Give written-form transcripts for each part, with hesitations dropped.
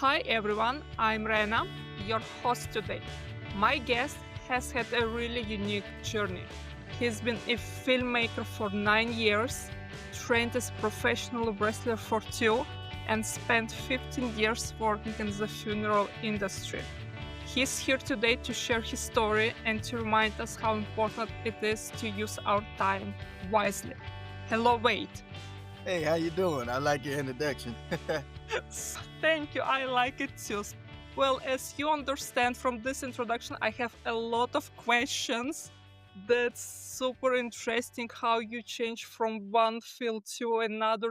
Hi everyone, I'm Rena, your host today. My guest has had a really unique journey. He's been a filmmaker for 9 years, trained as a professional wrestler for two, and spent 15 years working in the funeral industry. He's here today to share his story and to remind us how important it is to use our time wisely. Hello, Wade. Hey, how you doing? I like your introduction. Thank you. I like it too. Well, as you understand from this introduction, I have a lot of questions. That's super interesting how you change from one field to another.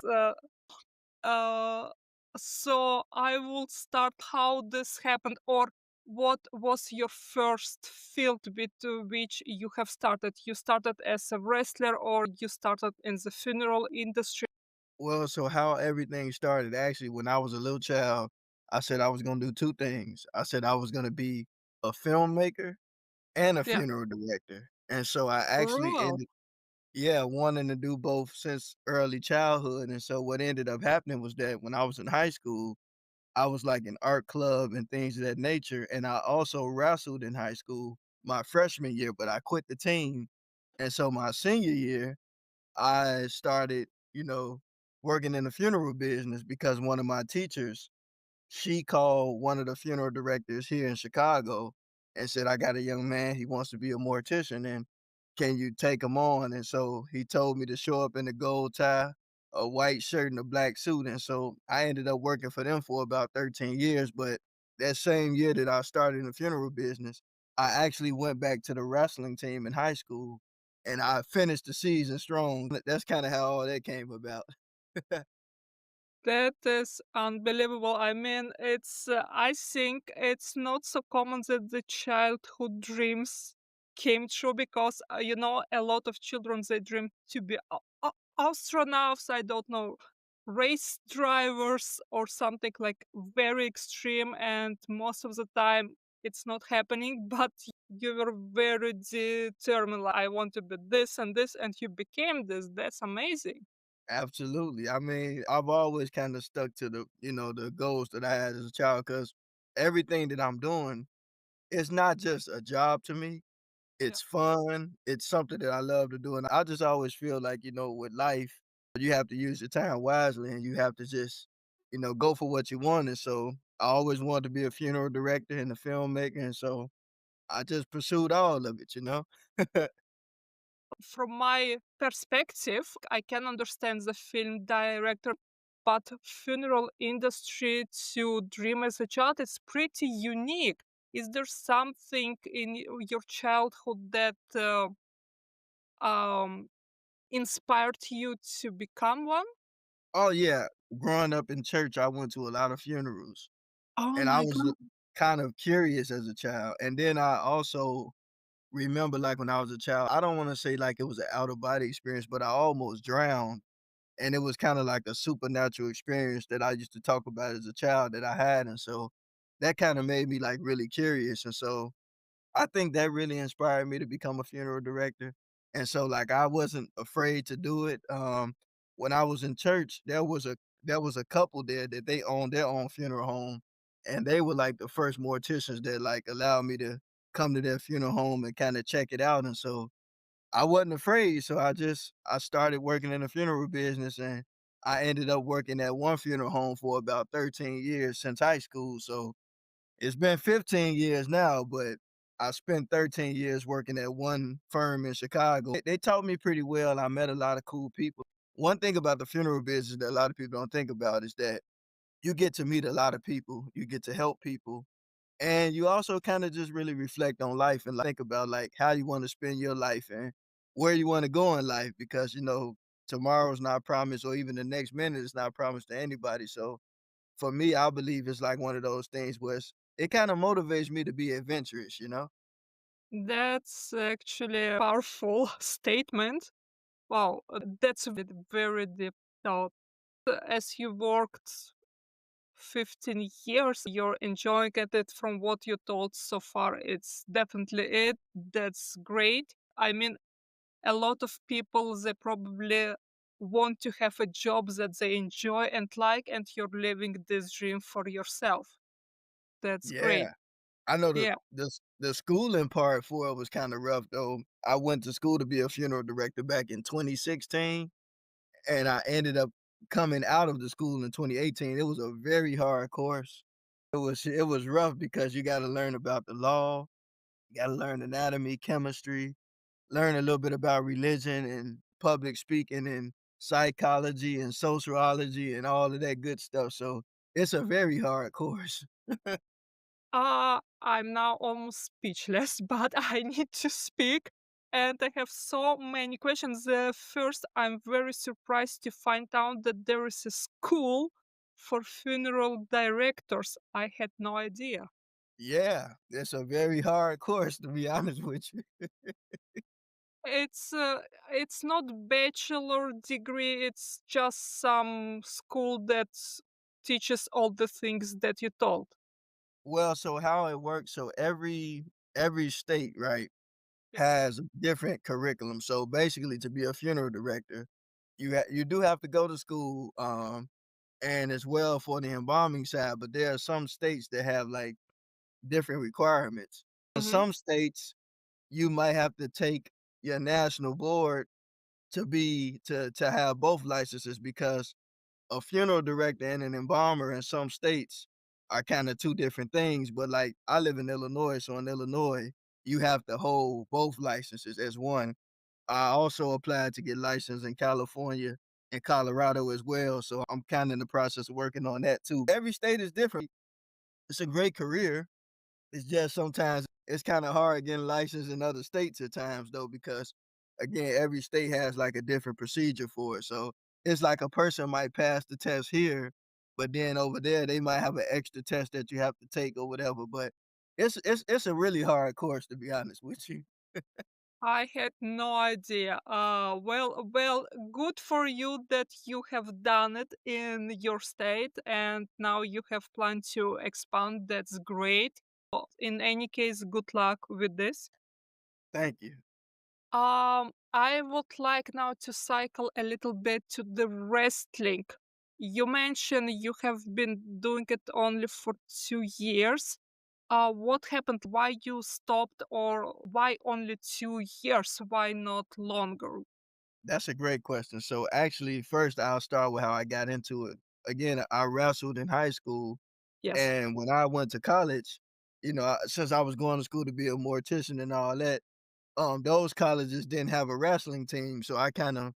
Uh, so I will start how this happened, or what was your first field with which you have started? You started as a wrestler, or you started in the funeral industry? Well, so how everything started, actually, when I was a little child, I said I was gonna do 2 things. I said I was gonna be a filmmaker and a Yeah. funeral director, and so I actually Wow. ended wanting to do both since early childhood, and so what ended up happening was that when I was in high school, I was, like, in art club and things of that nature, and I also wrestled in high school my freshman year, but I quit the team, and so my senior year I started, working in the funeral business because one of my teachers, she called one of the funeral directors here in Chicago and said, I got a young man, he wants to be a mortician, and can you take him on? And so he told me to show up in a gold tie, a white shirt, and a black suit. And so I ended up working for them for about 13 years. But that same year that I started in the funeral business, I actually went back to the wrestling team in high school and I finished the season strong. That's kind of how all that came about. That is unbelievable. I mean, I think it's not so common that the childhood dreams came true because, a lot of children, they dream to be astronauts, I don't know, race drivers or something like very extreme. And most of the time, it's not happening, but you were very determined. Like, I want to be this and this, and you became this. That's amazing. Absolutely. I mean, I've always kind of stuck to the goals that I had as a child because everything that I'm doing is not just a job to me. Yeah. It's fun. It's something that I love to do. And I just always feel like, with life, you have to use your time wisely and you have to just, go for what you want. And so I always wanted to be a funeral director and a filmmaker. And so I just pursued all of it. From my perspective, I can understand the film director, but funeral industry to dream as a child is pretty unique. Is there something in your childhood that um, inspired you to become one? Oh, yeah. Growing up in church, I went to a lot of funerals. Oh And I my was god! kind of curious as a child, and then I also remember, like, when I was a child, I don't wanna say, like, it was an out of body experience, but I almost drowned, and it was kinda like a supernatural experience that I used to talk about as a child that I had, and so that kinda made me, like, really curious, and so I think that really inspired me to become a funeral director, and so, like, I wasn't afraid to do it. When I was in church, there was a couple there that they owned their own funeral home, and they were, like, the first morticians that, like, allowed me to come to their funeral home and kinda check it out, and so I wasn't afraid, so I started working in the funeral business, and I ended up working at one funeral home for about 13 years since high school, so it's been 15 years now, but I spent 13 years working at one firm in Chicago. They taught me pretty well. I met a lot of cool people. One thing about the funeral business that a lot of people don't think about is that you get to meet a lot of people, you get to help people, and you also kind of just really reflect on life and think about like how you want to spend your life and where you want to go in life because tomorrow's not promised or even the next minute is not promised to anybody. So for me, I believe it's like one of those things where it kind of motivates me to be adventurous. That's actually a powerful statement. Wow, that's a very deep thought. As you worked 15 years, you're enjoying it from what you told so far. It's definitely it. That's great. I mean, a lot of people, they probably want to have a job that they enjoy and like, and you're living this dream for yourself. That's great. Yeah. I know Yeah. the schooling part for it was kinda rough, though. I went to school to be a funeral director back in 2016, and I ended up coming out of the school in 2018. It was a very hard course. It was rough because you gotta learn about the law, you gotta learn anatomy, chemistry, learn a little bit about religion and public speaking and psychology and sociology and all of that good stuff, so it's a very hard course. I'm now almost speechless, but I need to speak. And I have so many questions. First, I'm very surprised to find out that there is a school for funeral directors. I had no idea. Yeah, it's a very hard course, to be honest with you. It's uh, it's not bachelor degree. It's just some school that teaches all the things that you told. Well, so how it works, so every state, right, Yes. has a different curriculum. So basically, to be a funeral director, you do have to go to school, and as well for the embalming side, but there are some states that have like different requirements. In Mm-hmm. some states, you might have to take your national board to have both licenses because a funeral director and an embalmer in some states are kind of two different things. But like I live in Illinois, so in Illinois, you have to hold both licenses as one. I also applied to get licensed in California and Colorado as well. So I'm kind of in the process of working on that too. Every state is different. It's a great career. It's just sometimes it's kinda hard getting licensed in other states at times though, because again, every state has like a different procedure for it. So it's like a person might pass the test here, but then over there they might have an extra test that you have to take or whatever. But it's a really hard course to be honest with you. I had no idea. Well, good for you that you have done it in your state and now you have planned to expand. That's great. In any case, good luck with this. Thank you. I would like now to cycle a little bit to the wrestling. You mentioned you have been doing it only for 2 years. What happened? Why you stopped, or why only 2 years? Why not longer? That's a great question. So actually first I'll start with how I got into it. Again, I wrestled in high school. Yes. And when I went to college, since I was going to school to be a mortician and all that, those colleges didn't have a wrestling team, so I kinda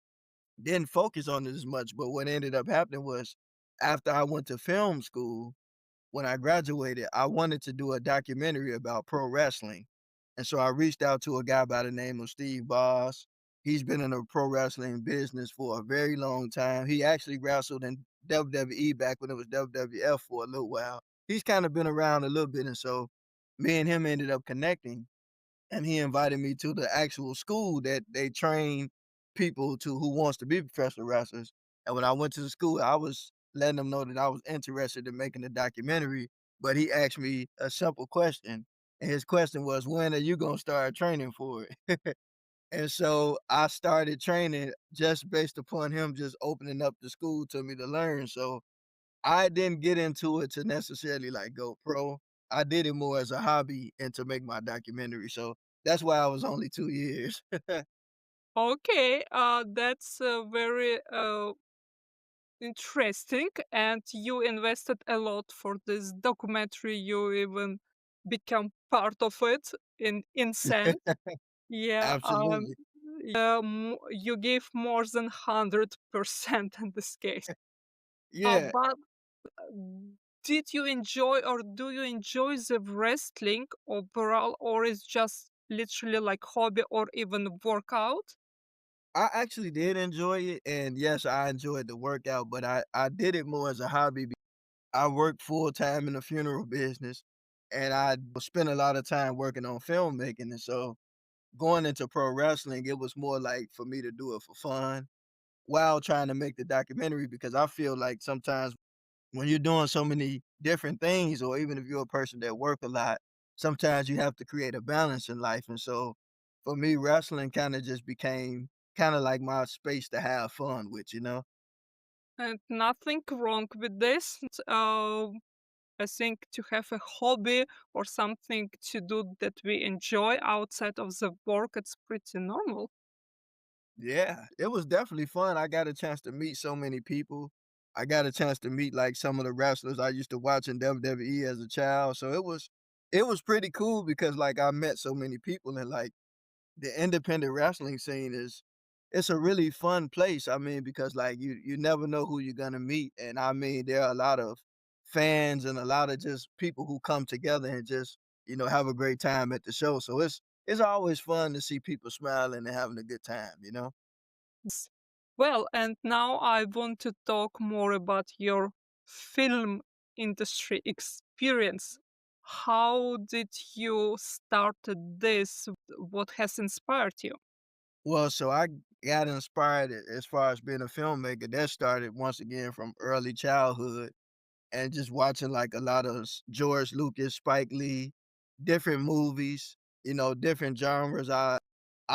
didn't focus on it as much, but what ended up happening was after I went to film school, when I graduated, I wanted to do a documentary about pro wrestling. And so I reached out to a guy by the name of Steve Boss. He's been in the pro wrestling business for a very long time. He actually wrestled in WWE back when it was WWF for a little while. He's kind of been around a little bit. And so me and him ended up connecting and he invited me to the actual school that they train people to who wants to be professional wrestlers. And when I went to the school, I was letting them know that I was interested in making a documentary, but he asked me a simple question. And his question was, when are you gonna start training for it? And so I started training just based upon him just opening up the school to me to learn. So I didn't get into it to necessarily like go pro. I did it more as a hobby and to make my documentary. So that's why I was only 2 years. Okay, that's very interesting. And you invested a lot for this documentary. You even become part of it in sense. Yeah, Absolutely. you gave more than 100% in this case. Yeah, But did you enjoy, or do you enjoy the wrestling overall, or is just literally like hobby or even workout? I actually did enjoy it. And yes, I enjoyed the workout, but I did it more as a hobby. I work full time in the funeral business and I spent a lot of time working on filmmaking. And so going into pro wrestling, it was more like for me to do it for fun while trying to make the documentary because I feel like sometimes when you're doing so many different things, or even if you're a person that work a lot, sometimes you have to create a balance in life. And so for me, wrestling kind of just became kinda like my space to have fun with, you know? And nothing wrong with this. I think to have a hobby or something to do that we enjoy outside of the work, it's pretty normal. Yeah, it was definitely fun. I got a chance to meet so many people. I got a chance to meet, like, some of the wrestlers I used to watch in WWE as a child, so it was pretty cool because, like, I met so many people and, like, the independent wrestling scene is it's a really fun place. I mean, because like you never know who you're gonna meet. And I mean, there are a lot of fans and a lot of just people who come together and just, have a great time at the show. So it's always fun to see people smiling and having a good time, you know? S- Well, and now I want to talk more about your film industry experience. How did you started this? What has inspired you? Well, so I got inspired as far as being a filmmaker. That started once again from early childhood and just watching like a lot of George Lucas, Spike Lee, different movies, different genres. I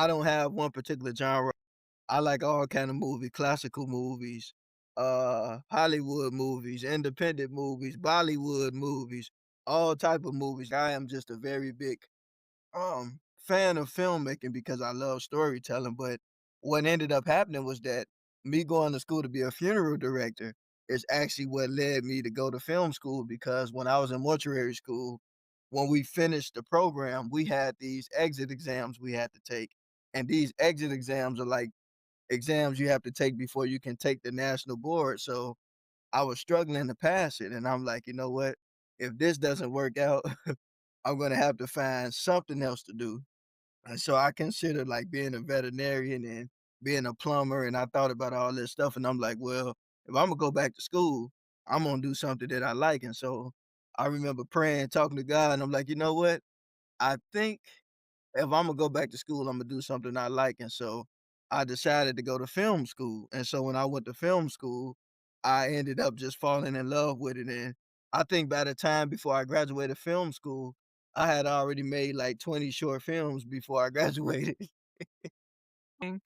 don't have one particular genre. I like all kind of movies, classical movies, Hollywood movies, independent movies, Bollywood movies, all type of movies. I am just a very big fan of filmmaking because I love storytelling, but what ended up happening was that me going to school to be a funeral director is actually what led me to go to film school because when I was in mortuary school, when we finished the program, we had these exit exams we had to take. And these exit exams are like exams you have to take before you can take the national board. So I was struggling to pass it. And I'm like, you know what? If this doesn't work out, I'm gonna have to find something else to do. And so I considered like being a veterinarian and being a plumber, and I thought about all this stuff, and I'm like, well, if I'm gonna go back to school, I'm gonna do something that I like. And so I remember praying, talking to God, and I'm like, you know what? I think if I'm gonna go back to school, I'm gonna do something I like. And so I decided to go to film school. And so when I went to film school, I ended up just falling in love with it. And I think by the time before I graduated film school, I had already made like 20 short films before I graduated.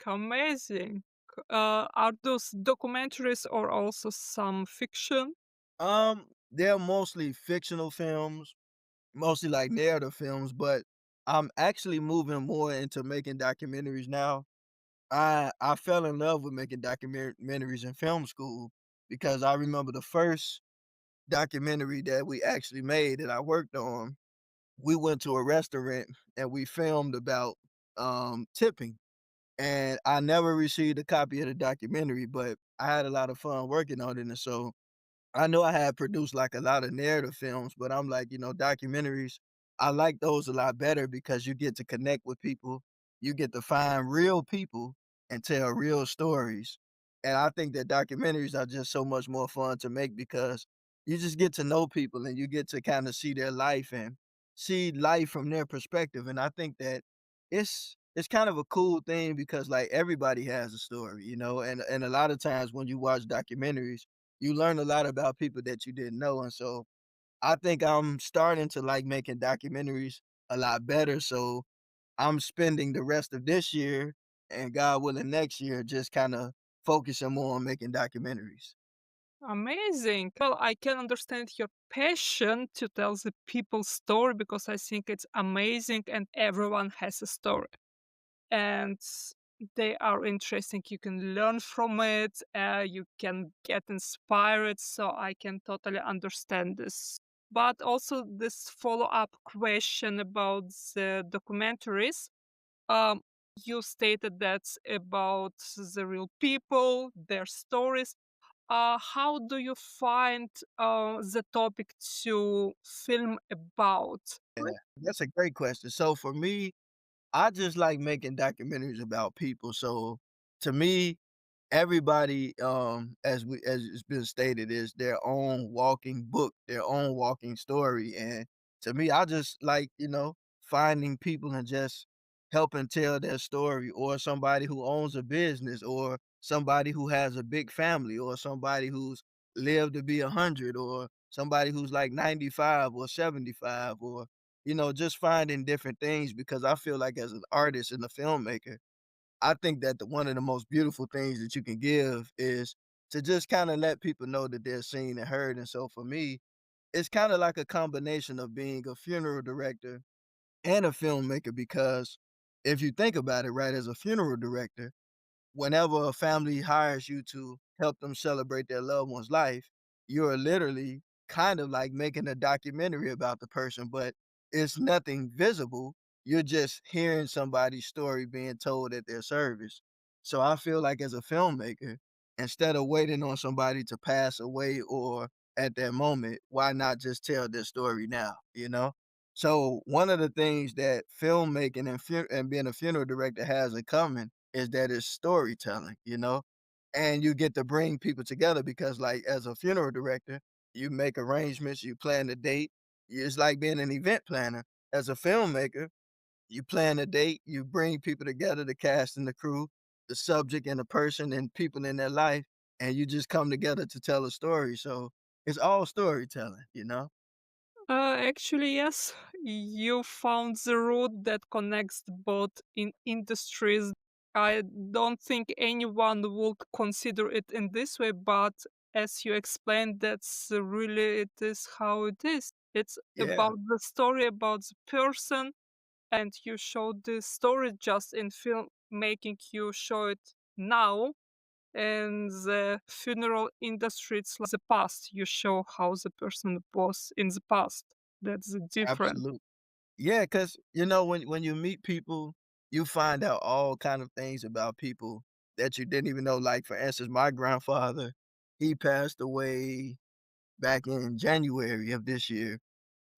Amazing. Are those documentaries or also some fiction? They're mostly fictional films, mostly like narrative films, but I'm actually moving more into making documentaries now. I fell in love with making documentaries in film school because I remember the first documentary that we actually made that I worked on. We went to a restaurant and we filmed about tipping. And I never received a copy of the documentary, but I had a lot of fun working on it. And so I know I had produced like a lot of narrative films, but I'm like, documentaries, I like those a lot better because you get to connect with people. You get to find real people and tell real stories. And I think that documentaries are just so much more fun to make because you just get to know people and you get to kind of see their life and see life from their perspective. And I think that it's kind of a cool thing because like everybody has a story, and a lot of times when you watch documentaries you learn a lot about people that you didn't know. And so I think I'm starting to like making documentaries a lot better. So I'm spending the rest of this year and God willing next year just kind of focusing more on making documentaries. Amazing. Well, I can understand your passion to tell the people story because I think it's amazing and everyone has a story. And they are interesting. You can learn from it, you can get inspired. So I can totally understand this. But also, this follow up question about the documentaries. Um, you stated that's about the real people, their stories. How do you find the topic to film about? Yeah, that's a great question. So for me, I just like making documentaries about people. So to me, everybody, as it's been stated, is their own walking book, their own walking story. And to me, I just like, finding people and just helping tell their story, or somebody who owns a business, or somebody who has a big family, or somebody who's lived to be 100, or somebody who's like 95 or 75, or just finding different things because I feel like as an artist and a filmmaker, I think that one of the most beautiful things that you can give is to just kinda let people know that they're seen and heard, and so for me, it's kinda like a combination of being a funeral director and a filmmaker because if you think about it, right, as a funeral director, whenever a family hires you to help them celebrate their loved one's life, you're literally kind of like making a documentary about the person, but it's nothing visible. You're just hearing somebody's story being told at their service. So I feel like as a filmmaker, instead of waiting on somebody to pass away or at that moment, why not just tell their story now, you know? So one of the things that filmmaking and being a funeral director has in common is that it's storytelling, you know? And you get to bring people together because, like, as a funeral director, you make arrangements, you plan the date. It's like being an event planner. As a filmmaker, you plan a date, you bring people together, the cast and the crew, the subject and the person and people in their life, and you just come together to tell a story. So it's all storytelling, you know? Actually, yes, you found the route that connects both in industries. I don't think anyone would consider it in this way, but as you explained, that's really it is how it is. It's Yeah, about the story, about the person, and you show the story just in film making. You show it now, and the funeral industry, it's like the past. You show how the person was in the past. That's the difference. absolutely. Yeah, because when you meet people, you find out all kind of things about people that you didn't even know. Like, for instance, my grandfather, he passed away back in January of this year,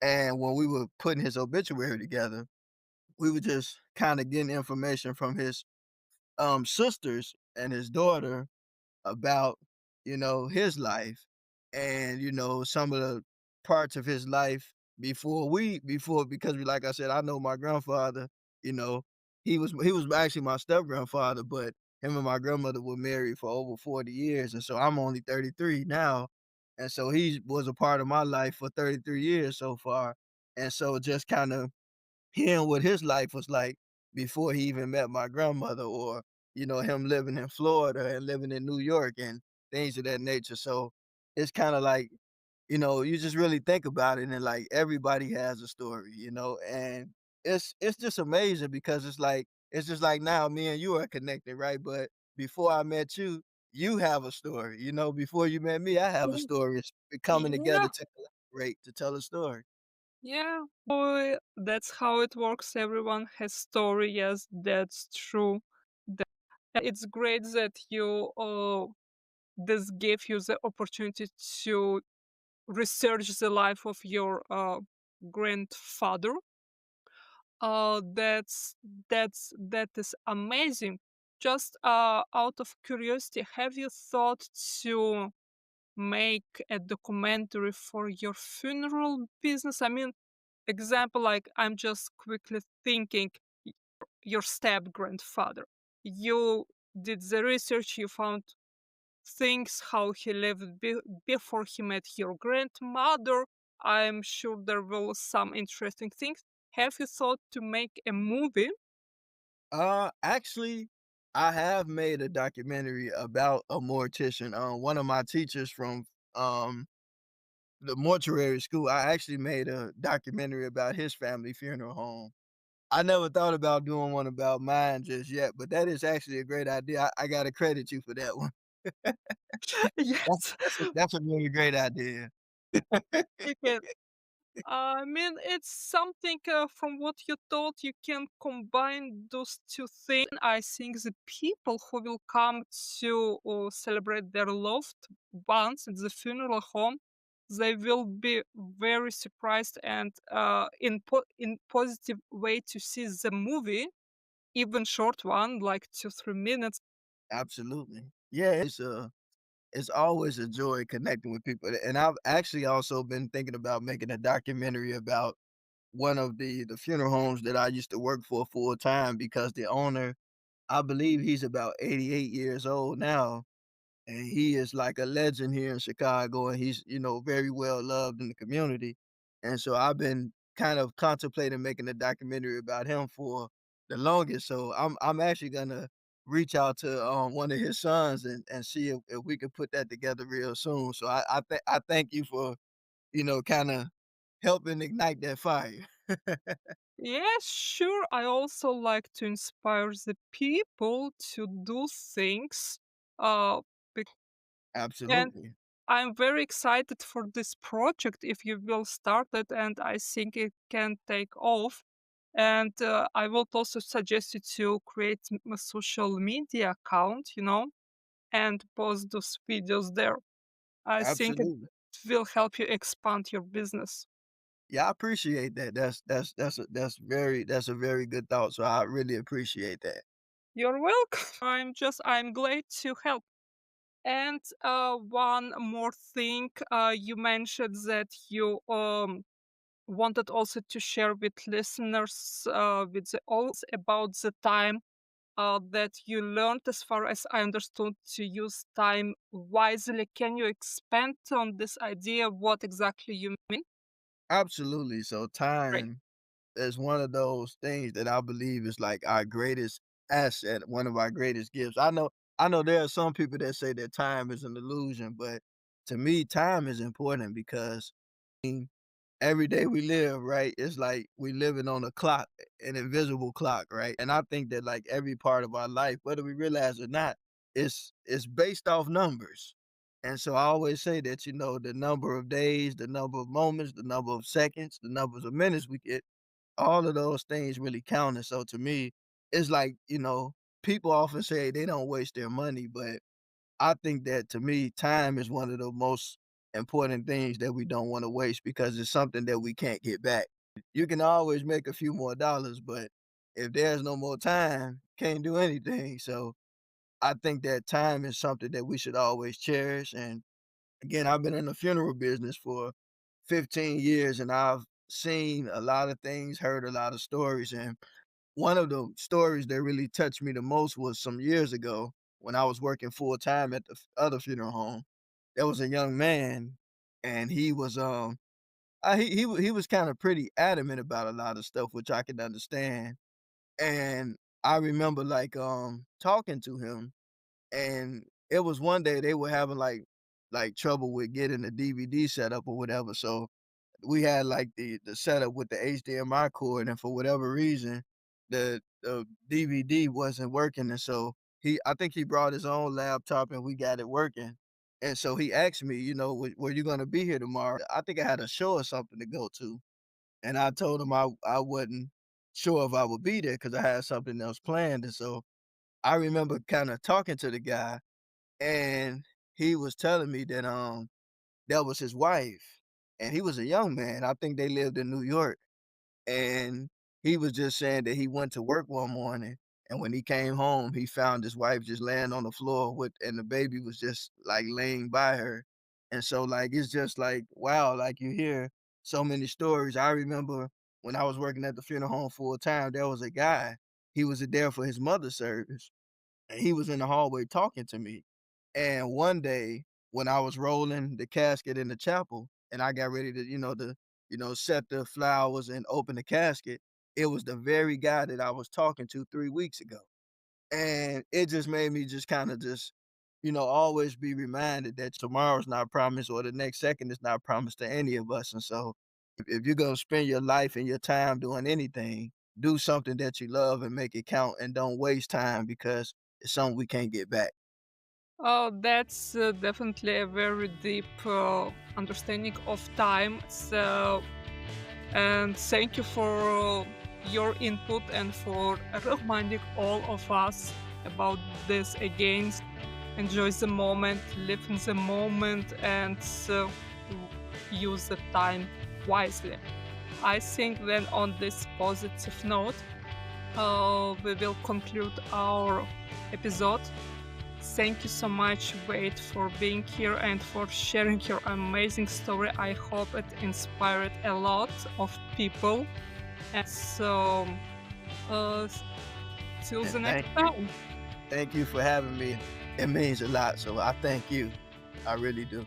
and when we were putting his obituary together, we were just kinda getting information from his, sisters and his daughter about, his life and, some of the parts of his life before because like I said, I know my grandfather, you know, he was actually my step grandfather, but him and my grandmother were married for over 40 years, and so I'm only 33 now, and so he was a part of my life for 33 years so far, and so just kinda hearing what his life was like before he even met my grandmother or, him living in Florida and living in New York and things of that nature. So it's kind of like, you just really think about it and like everybody has a story, and it's just amazing because it's just like now me and you are connected, right? But before I met you, you have a story, before you met me, I have a Mhm. story. It's coming Yeah, together to collaborate to tell a story. yeah. Boy, that's how it works. Everyone has story. Yes, that's true. It's great that you this gave you the opportunity to research the life of your grandfather. That is amazing. Just out of curiosity, have you thought to make a documentary for your funeral business? I mean, example, like I'm just quickly thinking y- your step grandfather. You did the research, you found things how he lived before he met your grandmother. I'm sure there will some interesting things. Have you thought to make a movie? Actually, I have made a documentary about a mortician. One of my teachers from um the mortuary school, I actually made a documentary about his family funeral home. I never thought about doing one about mine just yet, but that is actually a great idea. I gotta credit you for that one. That's Yes, that's a that's a really great idea. you can. I mean, it's something from what you told, you can combine those two things. I think the people who will come to celebrate their loved ones at the funeral home, they will be very surprised and in positive way to see the movie, even short one, like 2 3 minutes. Absolutely. Yeah, it's always a joy connecting with people, and I've actually also been thinking about making a documentary about one of the funeral homes that I used to work for full time because the owner, I believe he's about 88 years old now, and he is like a legend here in Chicago, and he's, very well loved in the community. And so I've been kind of contemplating making a documentary about him for the longest. So I'm actually gonna reach out to one of his sons and see if we could put that together real soon. So I thank you for kind of helping ignite that fire. Yes, sure. I also like to inspire the people to do things. Uh, bec- and Absolutely. I'm very excited for this project if you will start it, and I think it can take off. And I will also suggest you to create a social media account, and post those videos there. I think it Absolutely. will help you expand your business. Yeah, I appreciate that. That's a very good thought. So I really appreciate that. You're welcome. I'm glad to help. And one more thing, you mentioned that you wanted also to share with listeners, with the audience about the time that you learned, as far as I understood, to use time wisely. Can you expand on this idea? What exactly you mean? Absolutely. So Great. time is one of those things that I believe is like our greatest asset, one of our greatest gifts. I know there are some people that say that time is an illusion, but to me, time is important because every day we live, right? It's like we living on a clock, an invisible clock, right? And I think that like every part of our life, whether we realize or not, it's based off numbers. And so I always say that, the number of days, the number of moments, the number of seconds, the numbers of minutes we get, all of those things really count. And so to me, it's like, people often say they don't waste their money, but I think that to me, time is one of the most important things that we don't want to waste because it's something that we can't get back. You can always make a few more dollars, but if there's no more time, can't do anything. So I think that time is something that we should always cherish. And again, I've been in the funeral business for 15 years and I've seen a lot of things, heard a lot of stories. And one of the stories that really touched me the most was some years ago when I was working full time at the other funeral home. There was a young man, and he was he was kind of pretty adamant about a lot of stuff, which I can understand. And I remember like talking to him, and it was one day they were having like trouble with getting the DVD set up or whatever. So we had like the setup with the HDMI cord, and for whatever reason, the DVD wasn't working, and so I think he brought his own laptop, and we got it working. And so he asked me, were you gonna be here tomorrow? I think I had a show or something to go to, and I told him I wasn't sure if I would be there because I had something else planned. And so I remember kind of talking to the guy, and he was telling me that that was his wife, and he was a young man. I think they lived in New York, and he was just saying that he went to work one morning, and when he came home, he found his wife just laying on the floor and the baby was just like laying by her. And so like it's just like wow, like you hear so many stories. I remember when I was working at the funeral home full time, there was a guy. He was there for his mother's service, and he was in the hallway talking to me. And one day, when I was rolling the casket in the chapel, and I got ready to, set the flowers and open the casket, it was the very guy that I was talking to 3 weeks ago. And it just made me just kind of just, always be reminded that tomorrow's not promised or the next second is not promised to any of us. And so if you're going to spend your life and your time doing anything, do something that you love and make it count and don't waste time because it's something we can't get back. Oh, that's definitely a very deep understanding of time. So, and thank you for your input and for reminding all of us about this again. Enjoy the moment, live in the moment, and use the time wisely. I think then on this positive note, we will conclude our episode. Thank you so much, Wade, for being here and for sharing your amazing story. I hope it inspired a lot of people. And so, uh, till the next Thank you. time. Thank you for having me. It means a lot. So I thank you. I really do.